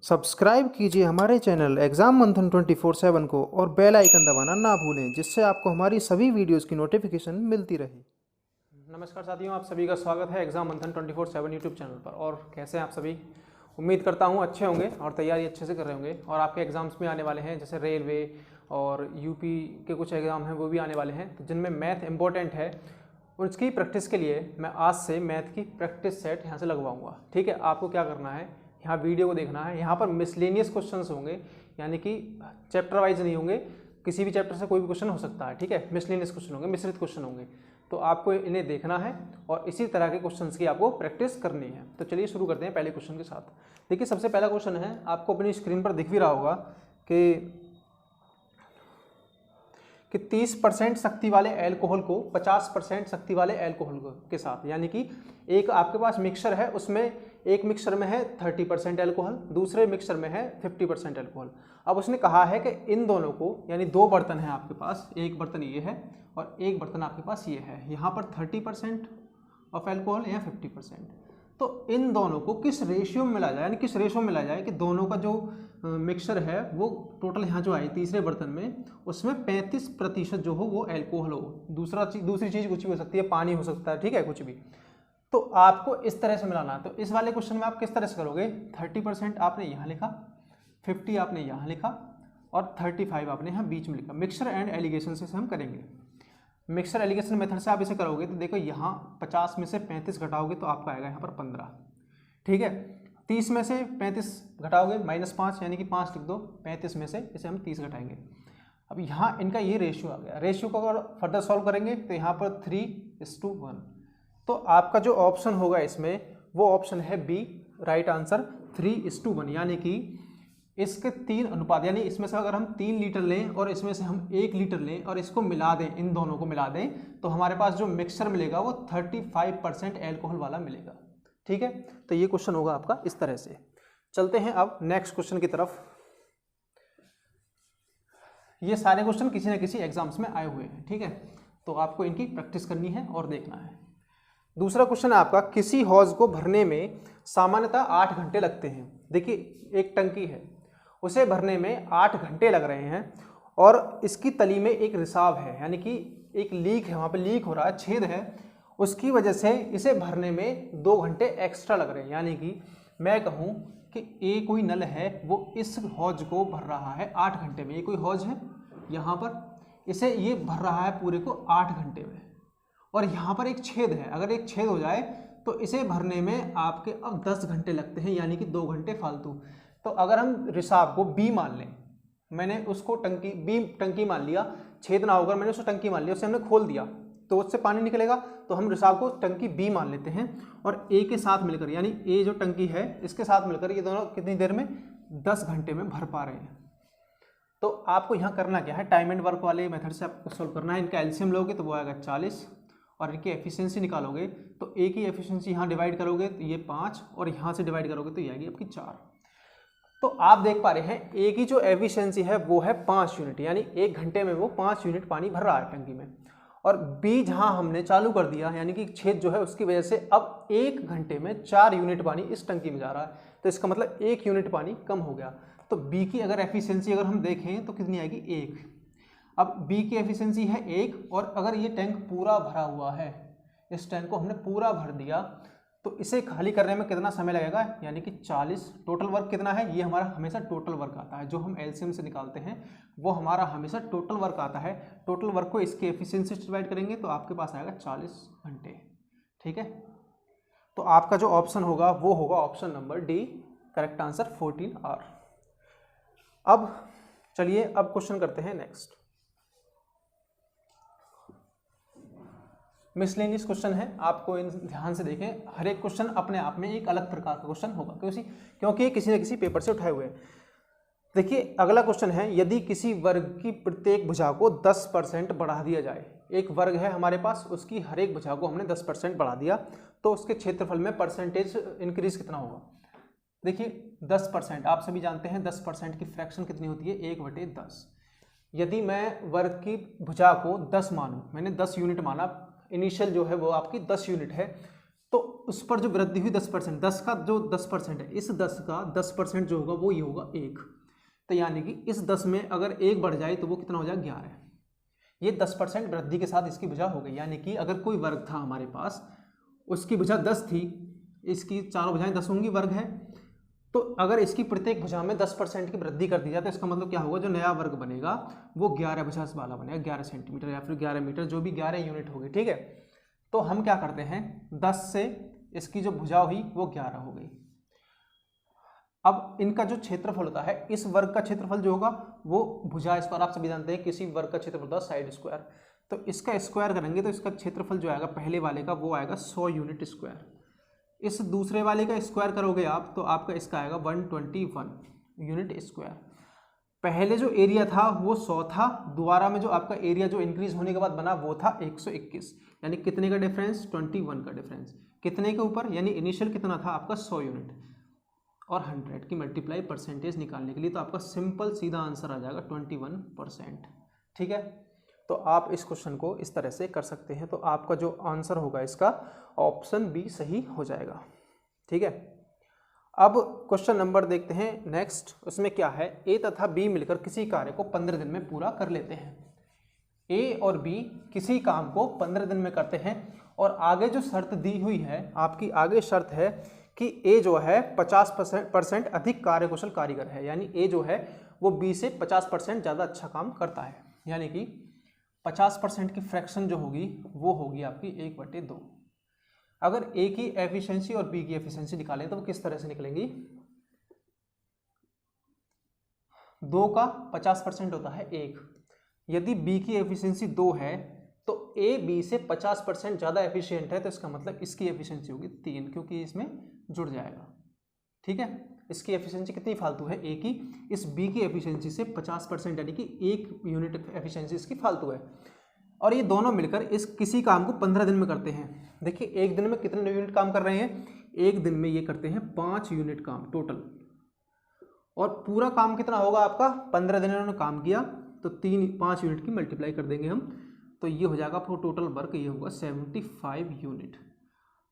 Subscribe कीजिए हमारे channel exam मंथन 24/7 को और बेल आइकन दबाना ना भूलें, जिससे आपको हमारी सभी वीडियोस की नोटिफिकेशन मिलती रहे। नमस्कार साथियों, आप सभी का स्वागत है एग्जाम मंथन 24/7 यूट्यूब चैनल पर। और कैसे हैं आप सभी? उम्मीद करता हूं अच्छे होंगे और तैयारी अच्छे से कर रहे होंगे। और आपके एग्जाम्स भी आने वाले हैं, जैसे रेलवे और यूपी के कुछ एग्जाम हैं वो भी आने वाले हैं, तो जिनमें मैथ इंपॉर्टेंट है। उसकी प्रैक्टिस के लिए मैं आज से मैथ की प्रैक्टिस सेट यहाँ से लगवाऊंगा। ठीक है, आपको क्या करना है, यहाँ वीडियो को देखना है। यहाँ पर मिसलेनियस क्वेश्चंस होंगे, यानी कि चैप्टर वाइज नहीं होंगे, किसी भी चैप्टर से कोई भी क्वेश्चन हो सकता है। ठीक है, मिसलेनियस क्वेश्चन होंगे, मिश्रित क्वेश्चन होंगे, तो आपको इन्हें देखना है और इसी तरह के क्वेश्चंस की आपको प्रैक्टिस करनी है। तो चलिए शुरू करते हैं पहले क्वेश्चन के साथ। देखिए, सबसे पहला क्वेश्चन है, आपको अपनी स्क्रीन पर दिख भी रहा होगा कि 30% शक्ति वाले एल्कोहल को 50% शक्ति वाले एल्कोहल के साथ, यानी कि एक आपके पास मिक्सचर है, उसमें एक मिक्सचर में है 30% एल्कोहल, दूसरे मिक्सचर में है 50% एल्कोहल। अब उसने कहा है कि इन दोनों को, यानी दो बर्तन है आपके पास, एक बर्तन ये है और एक बर्तन आपके पास ये है, यहाँ पर 30% ऑफ एल्कोहल या 50%, तो इन दोनों को किस रेशियो में मिला जाए, यानी किस रेशियो में मिला जाए कि दोनों का जो मिक्सचर है वो टोटल यहाँ जो आई तीसरे बर्तन में, उसमें 35% जो हो वो एल्कोहल हो। दूसरी चीज़ कुछ भी हो सकती है, पानी हो सकता है, ठीक है, कुछ भी। तो आपको इस तरह से मिलाना है। तो इस वाले क्वेश्चन में आप किस तरह से करोगे, 30% आपने यहाँ लिखा, 50 आपने यहाँ लिखा और 35 आपने यहाँ बीच में लिखा। मिक्सचर एंड एलिगेशन से हम करेंगे। मिक्सचर एलिगेशन मेथड से आप इसे करोगे तो देखो, यहाँ 50 में से 35 घटाओगे तो आपका आएगा यहाँ पर 15। ठीक है, 30 में से 35 घटाओगे -5, यानी कि 5 लिख दो, 35 में से इसे हम 30 घटाएंगे। अब यहाँ इनका ये रेशियो आ गया। रेशियो को अगर फर्दर सॉल्व करेंगे तो यहाँ पर 3:1, तो आपका जो ऑप्शन होगा इसमें वो ऑप्शन है बी, राइट आंसर 3:1, यानी कि इसके 3 अनुपात, यानी इसमें से अगर हम 3 लीटर लें और इसमें से हम 1 लीटर लें और इसको मिला दें, इन दोनों को मिला दें, तो हमारे पास जो मिक्सचर मिलेगा वो 35% एल्कोहल वाला मिलेगा। ठीक है, तो ये क्वेश्चन होगा आपका इस तरह से। चलते हैं अब नेक्स्ट क्वेश्चन की तरफ। ये सारे क्वेश्चन किसी न किसी एग्जाम्स में आए हुए हैं, ठीक है, तो आपको इनकी प्रैक्टिस करनी है और देखना है। दूसरा क्वेश्चन है आपका, किसी हौज को भरने में सामान्यतः 8 घंटे लगते हैं। देखिए, एक टंकी है, उसे भरने में 8 घंटे लग रहे हैं और इसकी तली में एक रिसाव है, यानी कि एक लीक है, वहाँ पे लीक हो रहा है, छेद है, उसकी वजह से इसे भरने में 2 घंटे एक्स्ट्रा लग रहे हैं। यानी कि मैं कहूँ कि ये कोई नल है, वो इस हौज को भर रहा है 8 घंटे में। ये कोई हौज है, यहाँ पर इसे ये भर रहा है पूरे को 8 घंटे में, और यहाँ पर एक छेद है। अगर एक छेद हो जाए तो इसे भरने में आपके अब 10 घंटे लगते हैं, यानी कि 2 घंटे फालतू। तो अगर हम रिसाव को बी मान लें, मैंने उसको टंकी मान लिया, छेद ना होकर मैंने उसको टंकी मान लिया, उसे हमने खोल दिया तो उससे पानी निकलेगा, तो हम रिसाव को टंकी बी मान लेते हैं। और ए के साथ मिलकर, यानी ए जो टंकी है इसके साथ मिलकर ये दोनों कितनी देर में, 10 घंटे में भर पा रहे हैं। तो आपको यहाँ करना क्या है, टाइम एंड वर्क वाले मेथड से आपको सोल्व करना है। इनका एलसीएम लोगे तो वो आएगा 40 और इनकी एफिशिएंसी निकालोगे तो ए की एफिशिएंसी यहाँ डिवाइड करोगे तो ये 5 और यहाँ से डिवाइड करोगे तो ये आएगी आपकी 4। तो आप देख पा रहे हैं ए की जो एफिशिएंसी है वो है 5 यूनिट, यानी 1 घंटे में वो 5 यूनिट पानी भर रहा है टंकी में। और बी जहाँ हमने चालू कर दिया, यानी कि छेद जो है उसकी वजह से अब 1 घंटे में 4 यूनिट पानी इस टंकी में जा रहा है, तो इसका मतलब 1 यूनिट पानी कम हो गया। तो बी की अगर एफिशिएंसी अगर हम देखें तो कितनी आएगी, 1। अब बी की एफिशिएंसी है 1, और अगर ये टैंक पूरा भरा हुआ है, इस टैंक को हमने पूरा भर दिया, तो इसे खाली करने में कितना समय लगेगा, यानी कि 40। टोटल वर्क कितना है, ये हमारा हमेशा टोटल वर्क आता है, जो हम एलसीएम से निकालते हैं वो हमारा हमेशा टोटल वर्क आता है। टोटल वर्क को इसकी एफिशिएंसी से डिवाइड करेंगे तो आपके पास आएगा 40 घंटे। ठीक है, तो आपका जो ऑप्शन होगा वो होगा option number D, correct answer 14 are. अब चलिए अब क्वेश्चन करते हैं नेक्स्ट। मिसलेनियस क्वेश्चन है, आपको इन ध्यान से देखें, हर एक क्वेश्चन अपने आप में एक अलग प्रकार का क्वेश्चन होगा, क्योंकि ये किसी न किसी पेपर से उठाए हुए हैं। देखिए, अगला क्वेश्चन है, यदि किसी वर्ग की प्रत्येक भुजा को 10% बढ़ा दिया जाए। एक वर्ग है हमारे पास, उसकी हर एक भुजा को हमने 10% बढ़ा दिया, तो उसके क्षेत्रफल में परसेंटेज इंक्रीज कितना होगा। देखिए, 10%, आप सभी जानते हैं 10% की फ्रैक्शन कितनी होती है, 1/10। यदि मैं वर्ग की भुजा को 10 मानूं, मैंने 10 यूनिट माना, इनिशियल जो है वो आपकी 10 यूनिट है, तो उस पर जो वृद्धि हुई 10%, 10 का जो 10% है, इस 10 का 10% जो होगा वो ये होगा 1। तो यानी कि इस 10 में अगर 1 बढ़ जाए तो वो कितना हो जाएगा 11। ये 10% वृद्धि के साथ इसकी भुजा हो गई। यानी कि अगर कोई वर्ग था हमारे पास, उसकी भुजा 10 थी, इसकी चारों भुजाएं 10 होंगी, वर्ग है, तो अगर इसकी प्रत्येक भुजा में 10% की वृद्धि कर दी जाए तो इसका मतलब क्या होगा, जो नया वर्ग बनेगा वो 11 भुजा वाला बनेगा, 11 सेंटीमीटर या फिर 11 मीटर, जो भी 11 यूनिट होगी। ठीक है, तो हम क्या करते हैं, 10 से इसकी जो भुजा हुई वो 11 हो गई। अब इनका जो क्षेत्रफल होता है, इस वर्ग का क्षेत्रफल जो होगा वो भुजा स्क्वायर, आप सभी जानते हैं किसी वर्ग का क्षेत्रफल होता है साइड स्क्वायर, तो इसका स्क्वायर करेंगे तो इसका क्षेत्रफल जो आएगा पहले वाले का वो आएगा 100 यूनिट स्क्वायर। इस दूसरे वाले का स्क्वायर करोगे आप तो आपका इसका आएगा 121 यूनिट स्क्वायर। पहले जो एरिया था वो 100 था, दोबारा में जो आपका एरिया जो इंक्रीज होने के बाद बना वो था 121, यानी कितने का डिफरेंस, 21 का डिफरेंस। कितने के ऊपर, यानी इनिशियल कितना था आपका 100 यूनिट, और 100 की मल्टीप्लाई परसेंटेज निकालने के लिए तो आपका सिंपल सीधा आंसर आ जाएगा 21%। ठीक है, तो आप इस क्वेश्चन को इस तरह से कर सकते हैं, तो आपका जो आंसर होगा इसका ऑप्शन बी सही हो जाएगा। ठीक है, अब क्वेश्चन नंबर देखते हैं नेक्स्ट। उसमें क्या है, ए तथा बी मिलकर किसी कार्य को 15 दिन में पूरा कर लेते हैं। ए और बी किसी काम को 15 दिन में करते हैं, और आगे जो शर्त दी हुई है आपकी, आगे शर्त है कि ए जो है 50% अधिक कार्यकुशल कारीगर है, यानी ए जो है वो बी से 50% ज़्यादा अच्छा काम करता है, यानी कि 50% की फ्रैक्शन जो होगी वो होगी आपकी 1/2। अगर ए की एफिशिएंसी और बी की एफिशिएंसी निकालें तो वो किस तरह से निकलेंगी, 2 का 50% होता है 1, यदि बी की एफिशिएंसी 2 है तो ए बी से 50% ज़्यादा एफिशिएंट है, तो इसका मतलब इसकी एफिशिएंसी होगी 3, क्योंकि इसमें जुड़ जाएगा। ठीक है, इसकी एफिशिएंसी कितनी फालतू है ए की, इस बी की एफिशिएंसी से 50%, यानी कि 1 यूनिट एफिशिएंसी इसकी फालतू है, और ये दोनों मिलकर इस किसी काम को 15 दिन में करते हैं। देखिए एक दिन में कितने यूनिट काम कर रहे हैं, एक दिन में ये करते हैं 5 यूनिट काम टोटल, और पूरा काम कितना होगा आपका, 15 दिन इन्होंने काम किया तो 5 यूनिट की मल्टीप्लाई कर देंगे हम, तो ये हो जाएगा आपको टोटल वर्क, ये होगा 75 यूनिट।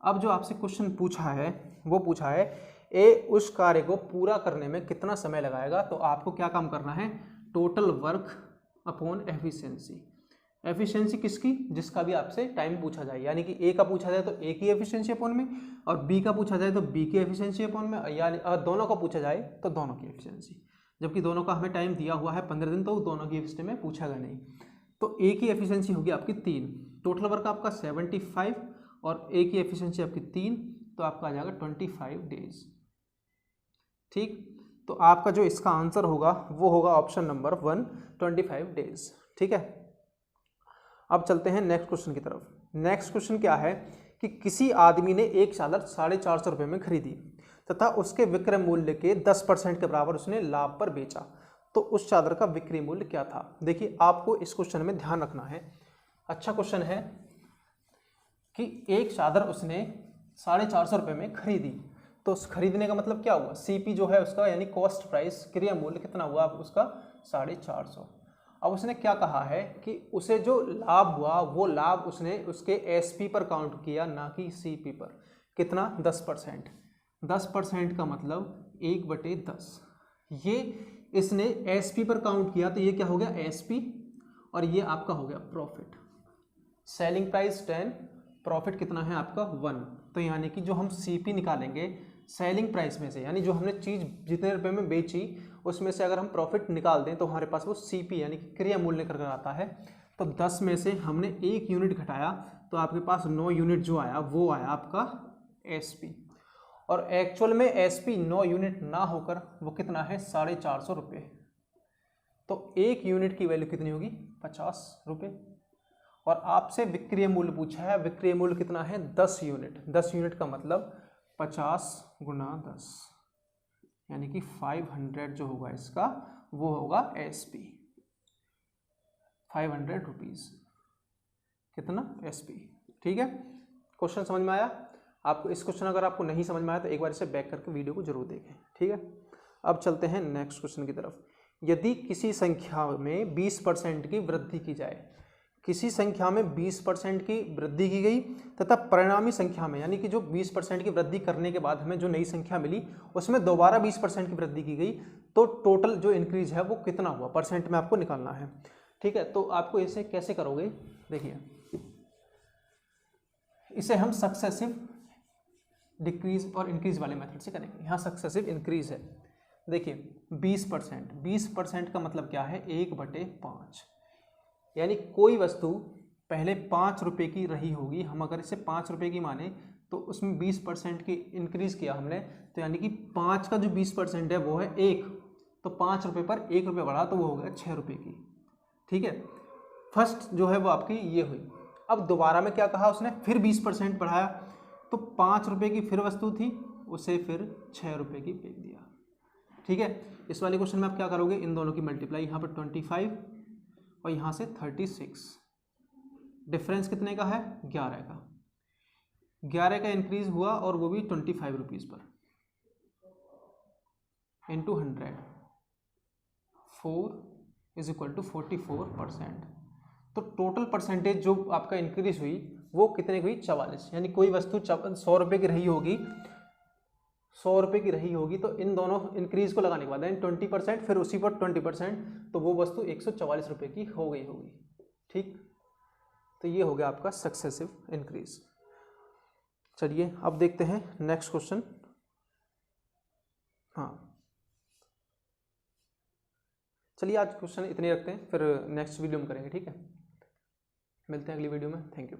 अब जो आपसे क्वेश्चन पूछा है वो पूछा है ए उस कार्य को पूरा करने में कितना समय लगाएगा, तो आपको क्या काम करना है, total work upon efficiency. Efficiency किसकी, जिसका भी आपसे टाइम पूछा जाए, यानी कि ए का पूछा जाए तो ए की एफिशिएंसी अपॉन में, और बी का पूछा जाए तो बी की एफिशिएंसी अपॉन में, यानी दोनों का पूछा जाए तो दोनों की एफिशिएंसी। जबकि दोनों का हमें टाइम दिया हुआ है 15 दिन, तो दोनों की एफिशिएंसी में पूछा गया नहीं। तो ए की एफिशिएंसी होगी आपकी 3, टोटल वर्क आपका 75 और ए की एफिशिएंसी आपकी 3, तो आपका आ जाएगा 25 डेज। ठीक, तो आपका जो इसका आंसर होगा वो होगा ऑप्शन नंबर 1, 25 डेज। ठीक है, अब चलते हैं नेक्स्ट क्वेश्चन की तरफ। नेक्स्ट क्वेश्चन क्या है कि किसी आदमी ने एक चादर 450 रुपये में खरीदी तथा उसके विक्रय मूल्य के 10% के बराबर उसने लाभ पर बेचा, तो उस चादर का विक्रय मूल्य क्या था। देखिए आपको इस क्वेश्चन में ध्यान रखना है, अच्छा क्वेश्चन है कि एक चादर उसने 450 रुपये में खरीदी, तो उस खरीदने का मतलब क्या हुआ, सीपी जो है उसका, यानी कॉस्ट प्राइस, क्रिया मूल्य कितना हुआ उसका 450। अब उसने क्या कहा है कि उसे जो लाभ हुआ वो लाभ उसने उसके एसपी पर काउंट किया, ना कि सीपी पर। कितना, 10%। 10% का मतलब 1/10, ये इसने एसपी पर काउंट किया, तो ये क्या हो गया एसपी, और ये आपका हो गया प्रॉफिट। सेलिंग प्राइस 10, प्रॉफिट कितना है आपका 1, तो यानी कि जो हम सीपी निकालेंगे सेलिंग प्राइस में से, यानी जो हमने चीज़ जितने रुपए में बेची उसमें से अगर हम प्रॉफिट निकाल दें तो हमारे पास वो सीपी यानी कि क्रिया मूल्य कर आता है। तो 10 में से हमने 1 यूनिट घटाया तो आपके पास 9 यूनिट जो आया वो आया आपका एसपी, और एक्चुअल में एसपी 9 यूनिट ना होकर वो कितना है 450 रुपये। तो 1 यूनिट की वैल्यू कितनी होगी 50 रुपये, और आपसे विक्रय मूल्य पूछा है, विक्रय मूल्य कितना है 10 यूनिट। 10 यूनिट का मतलब 50 × 10, यानी कि 500 जो होगा इसका वो होगा एसपी, 500 रुपीज़, कितना एसपी। ठीक है, क्वेश्चन समझ में आया आपको। इस क्वेश्चन अगर आपको नहीं समझ में आया तो एक बार इसे बैक करके वीडियो को जरूर देखें। ठीक है, अब चलते हैं नेक्स्ट क्वेश्चन की तरफ। यदि किसी संख्या में 20% की वृद्धि की जाए, किसी संख्या में 20% की वृद्धि की गई तथा परिणामी संख्या में, यानी कि जो 20% की वृद्धि करने के बाद हमें जो नई संख्या मिली उसमें दोबारा 20% की वृद्धि की गई, तो टोटल जो इंक्रीज है वो कितना हुआ, परसेंट में आपको निकालना है। ठीक है, तो आपको इसे कैसे करोगे, देखिए इसे हम सक्सेसिव डिक्रीज और इंक्रीज वाले मेथड से करेंगे। यहाँ सक्सेसिव इंक्रीज है, देखिए 20% का मतलब क्या है, 1/5, यानी कोई वस्तु पहले 5 रुपये की रही होगी, हम अगर इसे 5 रुपये की माने तो उसमें 20% की इंक्रीज किया हमने, तो यानी कि 5 का जो 20% है वो है 1, तो 5 रुपये पर 1 रुपये बढ़ा तो वो हो गया 6 रुपये की। ठीक है, फर्स्ट जो है वो आपकी ये हुई। अब दोबारा में क्या कहा उसने, फिर 20% बढ़ाया, तो 5 रुपये की फिर वस्तु थी, उसे फिर 6 रुपये की बेच दिया। ठीक है, इस वाले क्वेश्चन में आप क्या करोगे, इन दोनों की मल्टीप्लाई, यहाँ पर 25 और यहाँ से 36, डिफरेंस कितने का है, 11 का। 11 का इंक्रीज हुआ और वो भी 25 रुपीज़ पर, इंटू 100, 4 इज इक्वल टू 44%। तो टोटल परसेंटेज जो आपका इंक्रीज हुई वो कितने की हुई, 44। यानी कोई वस्तु 100 रुपये की रही होगी, 100 रुपये की रही होगी, तो इन दोनों इंक्रीज को लगाने के बाद यानी 20%, फिर उसी पर 20%, तो वो वस्तु 144 रुपये की हो गई होगी। ठीक, तो ये हो गया आपका सक्सेसिव इंक्रीज। चलिए अब देखते हैं नेक्स्ट क्वेश्चन। हाँ चलिए आज क्वेश्चन इतने रखते हैं, फिर नेक्स्ट वीडियो में करेंगे। ठीक है, मिलते हैं अगली वीडियो में, थैंक यू।